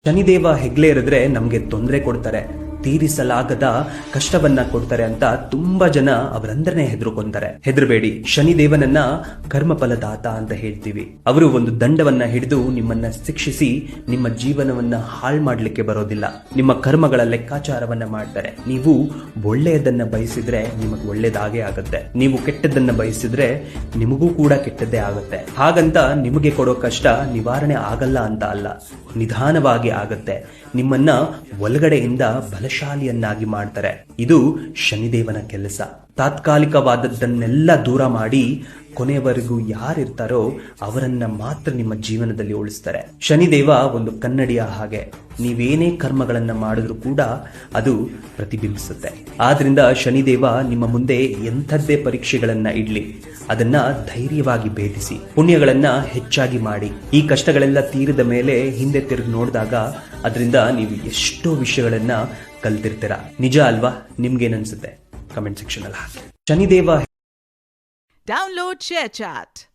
ಶನಿದೇವ ಹೆಗ್ಲೆ ಇರಿದ್ರೆ ನಮ್ಗೆ ತೊಂದರೆ ಕೊಡ್ತಾರೆ, ತೀರಿಸಲಾಗದ ಕಷ್ಟವನ್ನ ಕೊಡ್ತಾರೆ ಅಂತ ತುಂಬಾ ಜನ ಅವರಂದ್ರನೇ ಹೆದರ್ಕೊಂತಾರೆ. ಹೆದರಬೇಡಿ, ಶನಿದೇವನನ್ನ ಕರ್ಮಫಲದಾತ ಅಂತ ಹೇಳ್ತೀವಿ. ಅವರು ಒಂದು ದಂಡವನ್ನ ಹಿಡಿದು ನಿಮ್ಮನ್ನ ಶಿಕ್ಷಿಸಿ ನಿಮ್ಮ ಜೀವನವನ್ನ ಹಾಳು ಮಾಡ್ಲಿಕ್ಕೆ ಬರೋದಿಲ್ಲ. ನಿಮ್ಮ ಕರ್ಮಗಳ ಲೆಕ್ಕಾಚಾರವನ್ನ ಮಾಡ್ತಾರೆ. ನೀವು ಒಳ್ಳೆಯದನ್ನ ಬಯಸಿದ್ರೆ ನಿಮಗೆ ಒಳ್ಳೇದಾಗೇ ಆಗುತ್ತೆ, ನೀವು ಕೆಟ್ಟದನ್ನ ಬಯಸಿದ್ರೆ ನಿಮಗೂ ಕೂಡ ಕೆಟ್ಟದ್ದೇ ಆಗುತ್ತೆ. ಹಾಗಂತ ನಿಮಗೆ ಕೊಡೋ ಕಷ್ಟ ನಿವಾರಣೆ ಆಗಲ್ಲ ಅಂತ ಅಲ್ಲ, ನಿಧಾನವಾಗಿ ಆಗತ್ತೆ. ನಿಮ್ಮನ್ನ ಒಳಗಡೆಯಿಂದ ಬಲಶಾಲಿಯನ್ನಾಗಿ ಮಾಡ್ತಾರೆ. ಇದು ಶನಿದೇವನ ಕೆಲಸ. ತಾತ್ಕಾಲಿಕವಾದದ್ದನ್ನೆಲ್ಲ ದೂರ ಮಾಡಿ ಕೊನೆಯವರೆಗೂ ಯಾರಿರ್ತಾರೋ ಅವರನ್ನ ಮಾತ್ರ ನಿಮ್ಮ ಜೀವನದಲ್ಲಿ ಉಳಿಸ್ತಾರೆ. ಶನಿದೇವ ಒಂದು ಕನ್ನಡಿಯ ಹಾಗೆ, ನೀವೇನೇ ಕರ್ಮಗಳನ್ನ ಮಾಡಿದ್ರೂ ಕೂಡ ಅದು ಪ್ರತಿಬಿಂಬಿಸುತ್ತೆ. ಆದ್ರಿಂದ ಶನಿದೇವ ನಿಮ್ಮ ಮುಂದೆ ಎಂಥದ್ದೇ ಪರೀಕ್ಷೆಗಳನ್ನ ಇಡ್ಲಿ, ಅದನ್ನ ಧೈರ್ಯವಾಗಿ ಭೇದಿಸಿ ಪುಣ್ಯಗಳನ್ನ ಹೆಚ್ಚಾಗಿ ಮಾಡಿ. ಈ ಕಷ್ಟಗಳೆಲ್ಲ ತೀರಿದ ಮೇಲೆ ಹಿಂದೆ ತಿರುಗಿ ನೋಡಿದಾಗ ಅದರಿಂದ ನೀವು ಎಷ್ಟೋ ವಿಷಯಗಳನ್ನ ಕಲ್ತಿರ್ತೀರ. ನಿಜ ಅಲ್ವಾ? ನಿಮ್ಗೇನನ್ಸುತ್ತೆ? ಕಮೆಂಟ್ ಸೆಕ್ಷನ್ ಅಲ್ಲಿ ಹಾಕಿ. Shani Dev Download ShareChat.